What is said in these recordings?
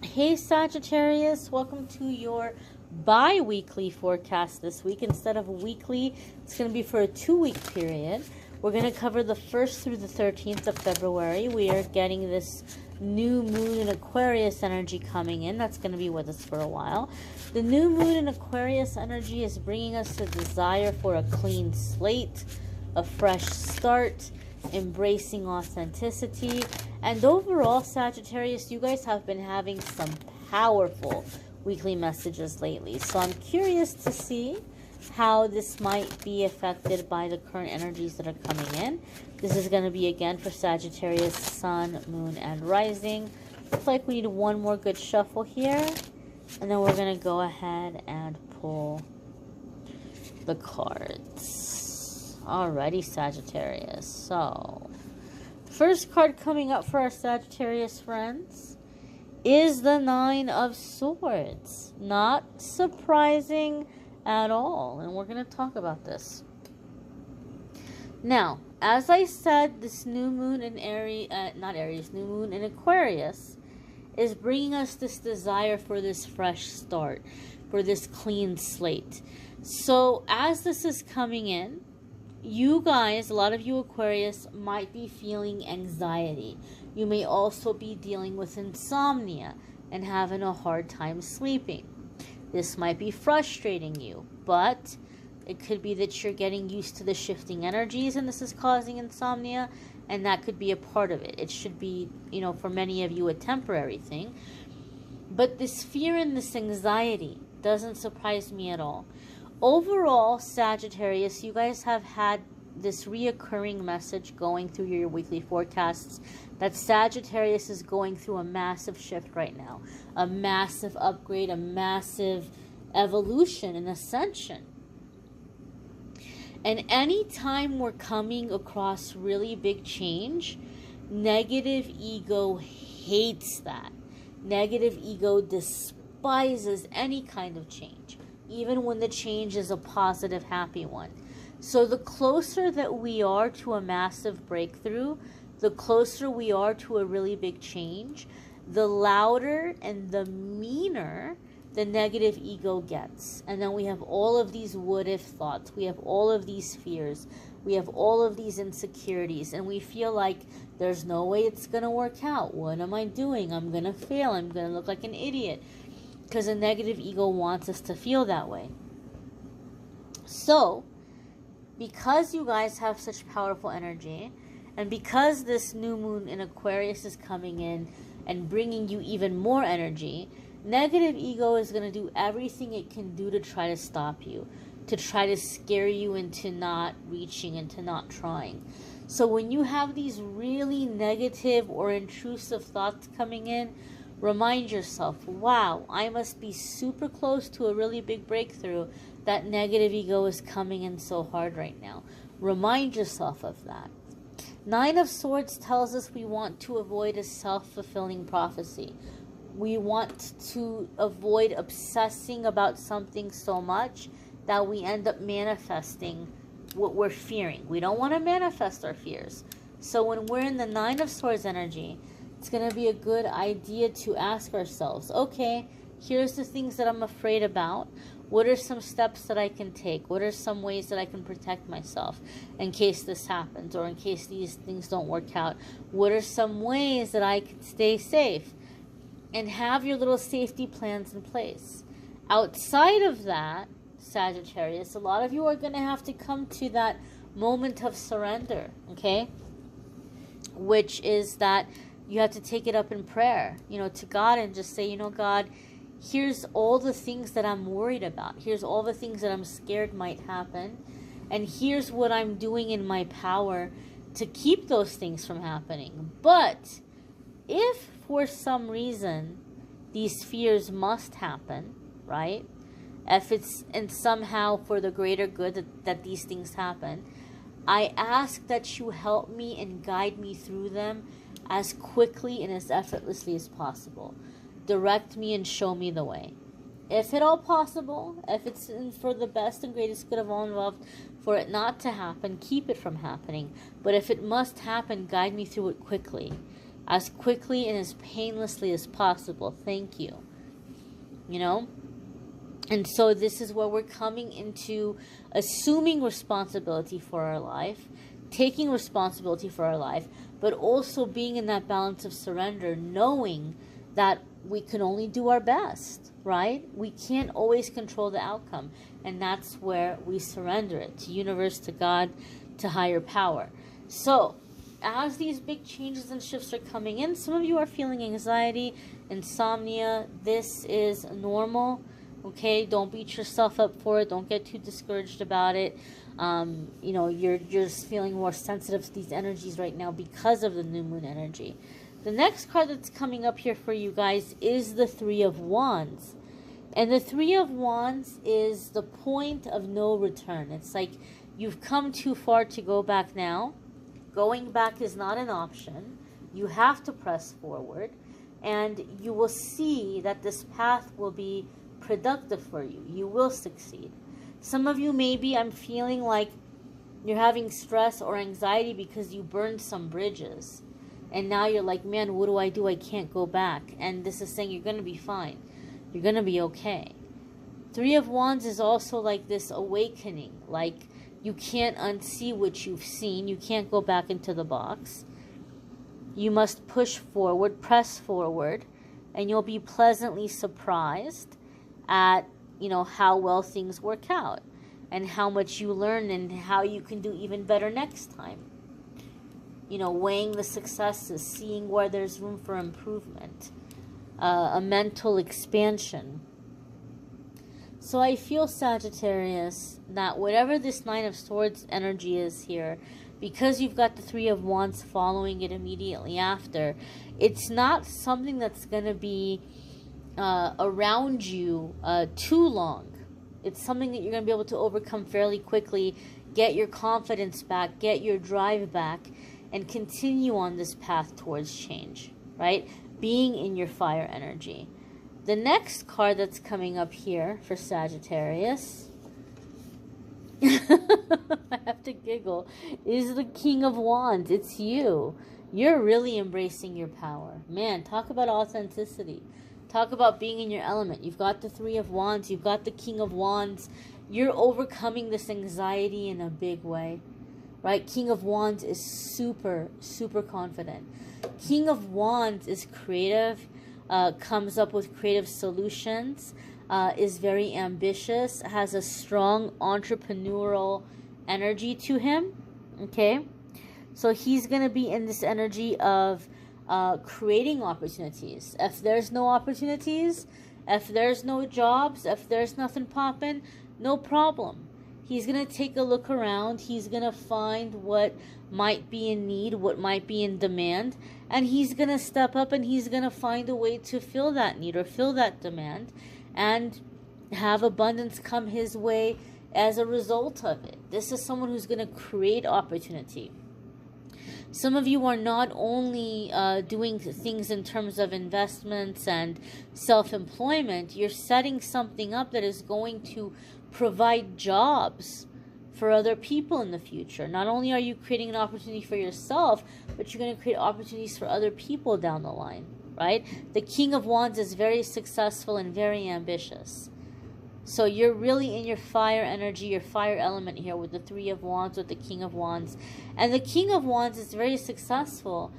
Hey Sagittarius, welcome to your bi-weekly forecast this week. Instead of weekly, it's going to be for a 2-week period. We're going to cover the 1st through the 13th of February. We are getting this new moon in Aquarius energy coming in. That's going to be with us for a while. The new moon in Aquarius energy is bringing us the desire for a clean slate, a fresh start, embracing authenticity. And overall, Sagittarius, you guys have been having some powerful weekly messages lately. So I'm curious to see how this might be affected by the current energies that are coming in. This is going to be, again, for Sagittarius, Sun, Moon, and Rising. Looks like we need one more good shuffle here. And then we're going to go ahead and pull the cards. Alrighty, Sagittarius. So first card coming up for our Sagittarius friends is the Nine of Swords. Not surprising at all. And we're going to talk about this. Now, as I said, this new moon in new moon in Aquarius is bringing us this desire for this fresh start, for this clean slate. So as this is coming in, you guys, a lot of you Aquarius, might be feeling anxiety. You may also be dealing with insomnia and having a hard time sleeping. This might be frustrating you, but it could be that you're getting used to the shifting energies and this is causing insomnia, and that could be a part of it. It should be, for many of you, a temporary thing. But this fear and this anxiety doesn't surprise me at all. Overall, Sagittarius, you guys have had this reoccurring message going through your weekly forecasts that Sagittarius is going through a massive shift right now, a massive upgrade, a massive evolution and ascension. And anytime we're coming across really big change, negative ego hates that. Negative ego despises any kind of change, even when the change is a positive, happy one. So the closer that we are to a massive breakthrough, the closer we are to a really big change, the louder and the meaner the negative ego gets. And then we have all of these what-if thoughts. We have all of these fears. We have all of these insecurities. And we feel like there's no way it's going to work out. What am I doing? I'm going to fail. I'm going to look like an idiot. Because the negative ego wants us to feel that way. So, because you guys have such powerful energy, and because this new moon in Aquarius is coming in and bringing you even more energy, negative ego is going to do everything it can do to try to stop you, to try to scare you into not reaching, into not trying. So when you have these really negative or intrusive thoughts coming in, remind yourself, wow, I must be super close to a really big breakthrough. That negative ego is coming in so hard right now. Remind yourself of that. Nine of Swords tells us we want to avoid a self-fulfilling prophecy. We want to avoid obsessing about something so much that we end up manifesting what we're fearing. We don't want to manifest our fears. So when we're in the Nine of Swords energy, it's going to be a good idea to ask ourselves, okay, here's the things that I'm afraid about. What are some steps that I can take? What are some ways that I can protect myself in case this happens or in case these things don't work out? What are some ways that I can stay safe? And have your little safety plans in place. Outside of that, Sagittarius, a lot of you are going to have to come to that moment of surrender, okay? Which is that you have to take it up in prayer, to God and just say, God, here's all the things that I'm worried about. Here's all the things that I'm scared might happen. And here's what I'm doing in my power to keep those things from happening. But if for some reason these fears must happen, right? If it's and somehow for the greater good that these things happen, I ask that you help me and guide me through them as quickly and as effortlessly as possible. Direct me and show me the way. If at all possible, if it's for the best and greatest good of all involved, for it not to happen, keep it from happening. But if it must happen, guide me through it quickly. as quickly and as painlessly as possible. Thank you. You know? And so this is where we're coming into assuming responsibility for our life, taking responsibility for our life, but also being in that balance of surrender, knowing that we can only do our best, right? We can't always control the outcome. And that's where we surrender it to universe, to God, to higher power. So as these big changes and shifts are coming in, some of you are feeling anxiety, insomnia. This is normal. Okay, don't beat yourself up for it. Don't get too discouraged about it. You know, you're just feeling more sensitive to these energies right now because of the new moon energy. The next card that's coming up here for you guys is the Three of Wands. And the Three of Wands is the point of no return. It's like you've come too far to go back now. Going back is not an option. You have to press forward. And you will see that this path will be productive for you. You will succeed. Some of you, maybe I'm feeling like you're having stress or anxiety because you burned some bridges. And now you're like, man, what do? I can't go back. And this is saying you're going to be fine. You're going to be okay. Three of Wands is also like this awakening. Like you can't unsee what you've seen. You can't go back into the box. You must push forward, press forward, and you'll be pleasantly surprised at, you know, how well things work out and how much you learn and how you can do even better next time. You know, weighing the successes, seeing where there's room for improvement, a mental expansion. So I feel, Sagittarius, that whatever this Nine of Swords energy is here, because you've got the Three of Wands following it immediately after, it's not something that's going to be around you too long. It's something that you're going to be able to overcome fairly quickly, get your confidence back, get your drive back, and continue on this path towards change, right? Being in your fire energy. The next card that's coming up here for Sagittarius, I have to giggle, is the King of Wands. It's you. You're really embracing your power. Man, talk about authenticity. Talk about being in your element. You've got the Three of Wands. You've got the King of Wands. You're overcoming this anxiety in a big way. Right? King of Wands is super, super confident. King of Wands is creative, comes up with creative solutions, is very ambitious, has a strong entrepreneurial energy to him. Okay? So he's going to be in this energy of creating opportunities. If there's no opportunities, if there's no jobs, if there's nothing popping, no problem. He's going to take a look around. He's going to find what might be in need, what might be in demand, and he's going to step up and he's going to find a way to fill that need or fill that demand and have abundance come his way as a result of it. This is someone who's going to create opportunity. Some of you are not only doing things in terms of investments and self-employment, you're setting something up that is going to provide jobs for other people in the future. Not only are you creating an opportunity for yourself, but you're going to create opportunities for other people down the line, right? The King of Wands is very successful and very ambitious. So you're really in your fire energy, your fire element here with the Three of Wands, with the King of Wands. And the King of Wands is very successful,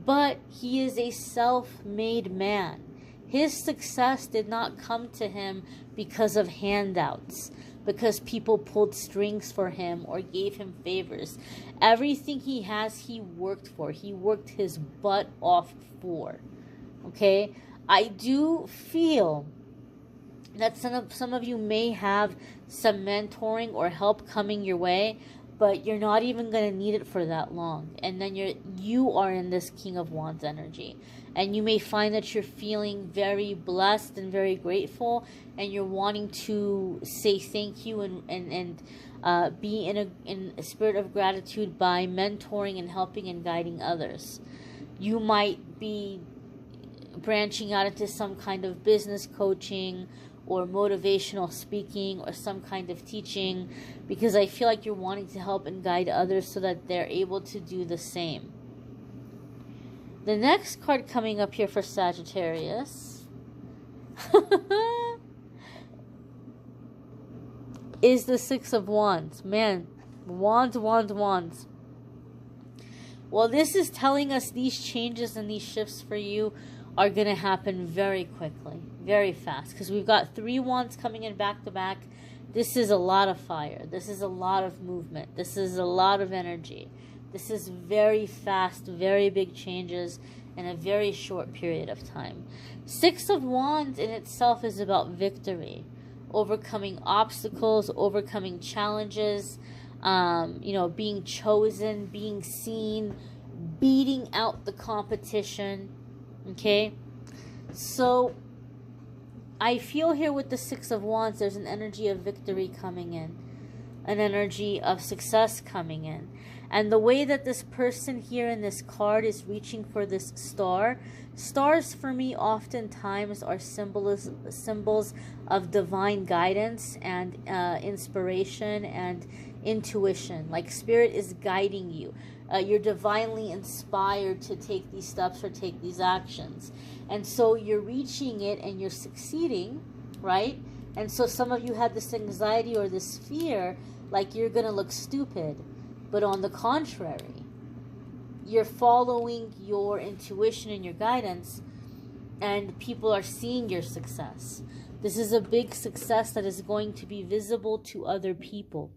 but he is a self-made man. His success did not come to him because of handouts, because people pulled strings for him or gave him favors. Everything he has, he worked for. He worked his butt off for. Okay? I do feel that some of you may have some mentoring or help coming your way, but you're not even going to need it for that long. And then you are in this King of Wands energy. And you may find that you're feeling very blessed and very grateful, and you're wanting to say thank you and be in a spirit of gratitude by mentoring and helping and guiding others. You might be branching out into some kind of business coaching or motivational speaking or some kind of teaching, because I feel like you're wanting to help and guide others so that they're able to do the same. The next card coming up here for Sagittarius is the Six of Wands. Man, wands. Well, this is telling us these changes and these shifts for you are going to happen very quickly, very fast. Because we've got 3 wands coming in back to back. This is a lot of fire. This is a lot of movement. This is a lot of energy. This is very fast, very big changes in a very short period of time. 6 of Wands in itself is about victory, overcoming obstacles, overcoming challenges, being chosen, being seen, beating out the competition. Okay? So I feel here with the 6 of Wands, there's an energy of victory coming in, an energy of success coming in. And the way that this person here in this card is reaching for this star, stars for me oftentimes are symbols of divine guidance and inspiration and intuition. Like spirit is guiding you. You're divinely inspired to take these steps or take these actions. And so you're reaching it and you're succeeding, right? And so some of you had this anxiety or this fear, like you're going to look stupid. But on the contrary, you're following your intuition and your guidance, and people are seeing your success. This is a big success that is going to be visible to other people.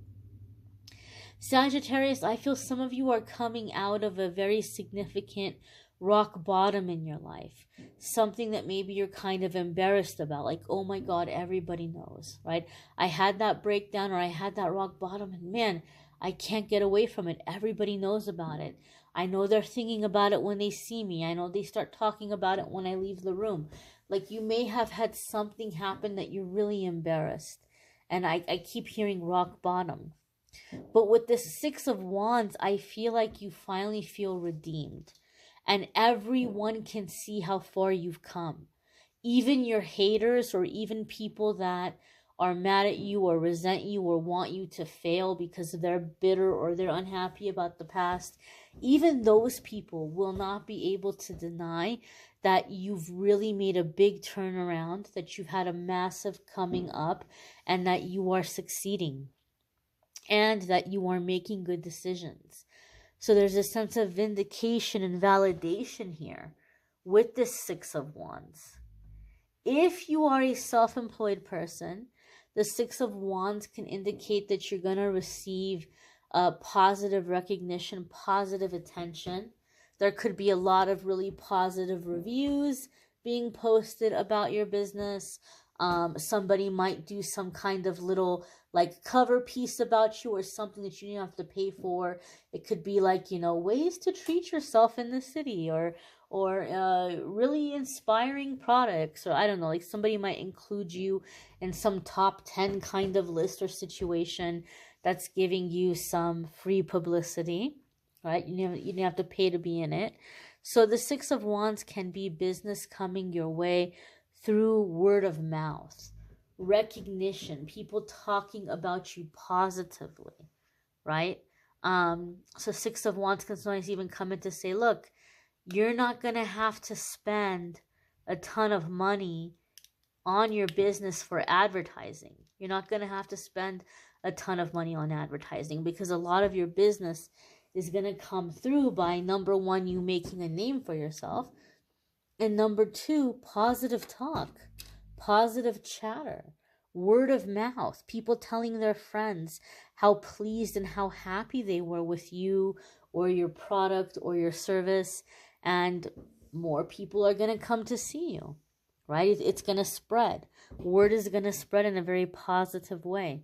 Sagittarius, I feel some of you are coming out of a very significant rock bottom in your life. Something that maybe you're kind of embarrassed about. Like, oh my God, everybody knows, right? I had that breakdown or I had that rock bottom and man, I can't get away from it. Everybody knows about it. I know they're thinking about it when they see me. I know they start talking about it when I leave the room. Like you may have had something happen that you're really embarrassed. And I keep hearing rock bottom. But with this 6 of Wands, I feel like you finally feel redeemed. And everyone can see how far you've come. Even your haters or even people that are mad at you or resent you or want you to fail because they're bitter or they're unhappy about the past, even those people will not be able to deny that you've really made a big turnaround, that you've had a massive coming up, and that you are succeeding, and that you are making good decisions. So there's a sense of vindication and validation here with this 6 of Wands. If you are a self-employed person, the 6 of Wands can indicate that you're going to receive positive recognition, positive attention. There could be a lot of really positive reviews being posted about your business. Somebody might do some kind of little like cover piece about you or something that you don't have to pay for. It could be like, ways to treat yourself in the city or really inspiring products, or I don't know, like somebody might include you in some top 10 kind of list or situation that's giving you some free publicity, right? You didn't have to pay to be in it. So the 6 of Wands can be business coming your way through word of mouth, recognition, people talking about you positively, right? So 6 of Wands can sometimes even come in to say, look, you're not going to have to spend a ton of money on your business for advertising. You're not going to have to spend a ton of money on advertising because a lot of your business is going to come through by, number 1, you making a name for yourself, and number 2, positive talk, positive chatter, word of mouth, people telling their friends how pleased and how happy they were with you or your product or your service. And more people are going to come to see you, right? It's going to spread. Word is going to spread in a very positive way.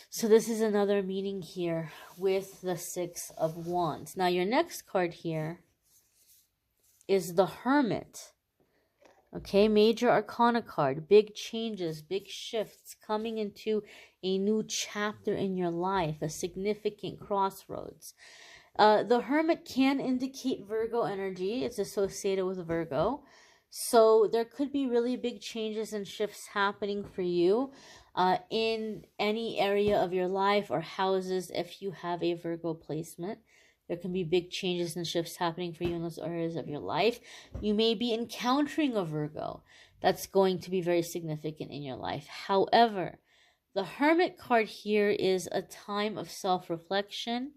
So this is another meaning here with the 6 of Wands. Now your next card here is the Hermit. Okay, major arcana card, big changes, big shifts, coming into a new chapter in your life, a significant crossroads. The Hermit can indicate Virgo energy. It's associated with Virgo. So there could be really big changes and shifts happening for you in any area of your life or houses if you have a Virgo placement. There can be big changes and shifts happening for you in those areas of your life. You may be encountering a Virgo. That's going to be very significant in your life. However, the Hermit card here is a time of self-reflection.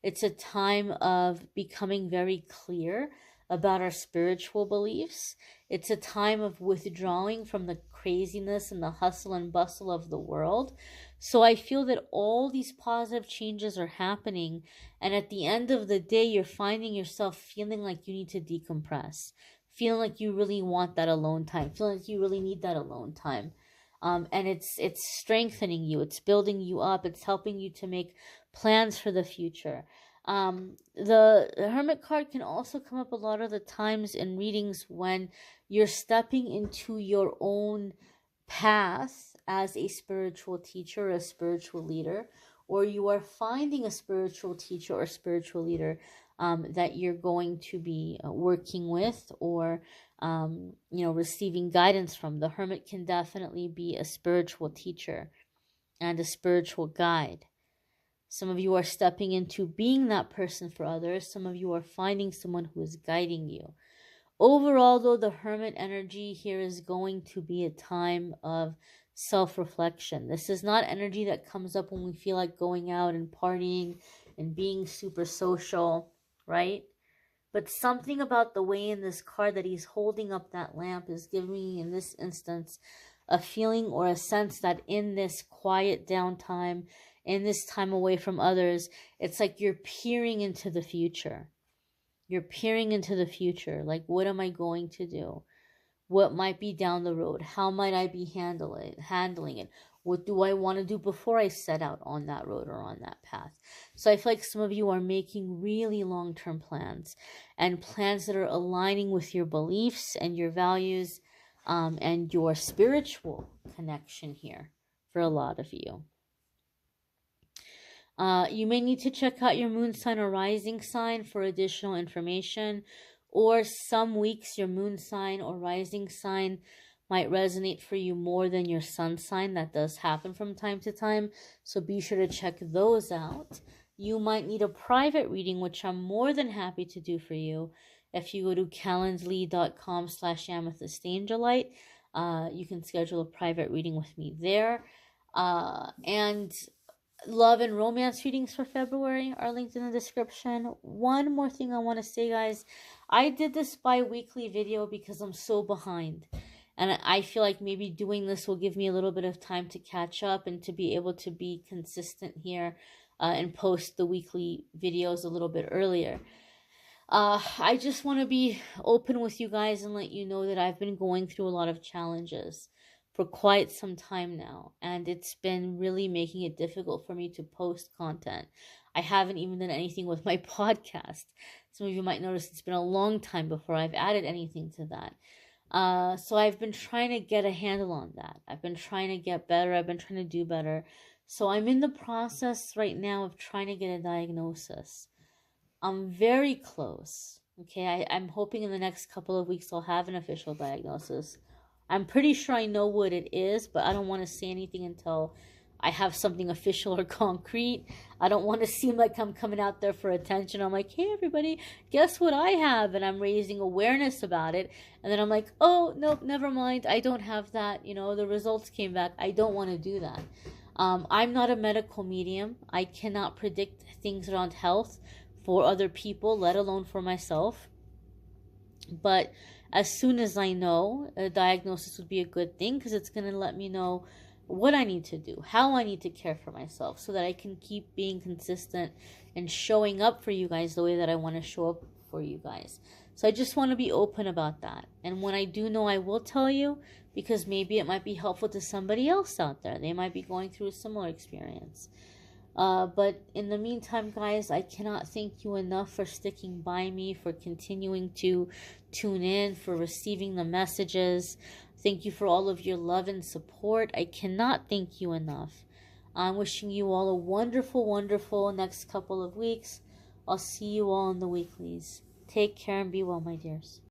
It's a time of becoming very clear about our spiritual beliefs. It's a time of withdrawing from the craziness and the hustle and bustle of the world. So I feel that all these positive changes are happening, and at the end of the day, you're finding yourself feeling like you need to decompress, feeling like you really want that alone time, feeling like you really need that alone time. And it's strengthening you, it's building you up, it's helping you to make plans for the future. The Hermit card can also come up a lot of the times in readings when you're stepping into your own path as a spiritual teacher, a spiritual leader, or you are finding a spiritual teacher or spiritual leader that you're going to be working with, or receiving guidance from. The Hermit can definitely be a spiritual teacher and a spiritual guide. Some of you are stepping into being that person for others. Some of you are finding someone who is guiding you. Overall, though, the Hermit energy here is going to be a time of self-reflection. This is not energy that comes up when we feel like going out and partying and being super social, right? But something about the way in this card that he's holding up that lamp is giving me, in this instance, a feeling or a sense that in this quiet downtime, in this time away from others, it's like you're peering into the future. You're peering into the future. Like, what am I going to do? What might be down the road? How might I be handling it? What do I want to do before I set out on that road or on that path? So I feel like some of you are making really long-term plans, and plans that are aligning with your beliefs and your values and your spiritual connection here for a lot of you. You may need to check out your moon sign or rising sign for additional information, or some weeks your moon sign or rising sign might resonate for you more than your sun sign. That does happen from time to time, so be sure to check those out. You might need a private reading, which I'm more than happy to do for you. If you go to calendly.com/amethystangelite, you can schedule a private reading with me there. And love and romance readings for February are linked in the description. One more thing I want to say, guys. I did this bi-weekly video because I'm so behind. And I feel like maybe doing this will give me a little bit of time to catch up and to be able to be consistent here and post the weekly videos a little bit earlier. I just want to be open with you guys and let you know that I've been going through a lot of challenges for quite some time now, and it's been really making it difficult for me to post content. I haven't even done anything with my podcast. Some of you might notice it's been a long time before I've added anything to that. So I've been trying to get a handle on that. I've been trying to get better. I've been trying to do better. So I'm in the process right now of trying to get a diagnosis. I'm very close. Okay, I'm hoping in the next couple of weeks I'll have an official diagnosis. I'm pretty sure I know what it is, but I don't want to say anything until I have something official or concrete. I don't want to seem like I'm coming out there for attention. I'm like, hey, everybody, guess what I have? And I'm raising awareness about it. And then I'm like, oh, nope, never mind. I don't have that. You know, the results came back. I don't want to do that. I'm not a medical medium. I cannot predict things around health for other people, let alone for myself. But as soon as I know, a diagnosis would be a good thing, because it's going to let me know what I need to do, how I need to care for myself, so that I can keep being consistent and showing up for you guys the way that I want to show up for you guys. So I just want to be open about that. And when I do know, I will tell you, because maybe it might be helpful to somebody else out there. They might be going through a similar experience. But in the meantime, guys, I cannot thank you enough for sticking by me, for continuing to tune in, for receiving the messages. Thank you for all of your love and support. I cannot thank you enough. I'm wishing you all a wonderful, wonderful next couple of weeks. I'll see you all in the weeklies. Take care and be well, my dears.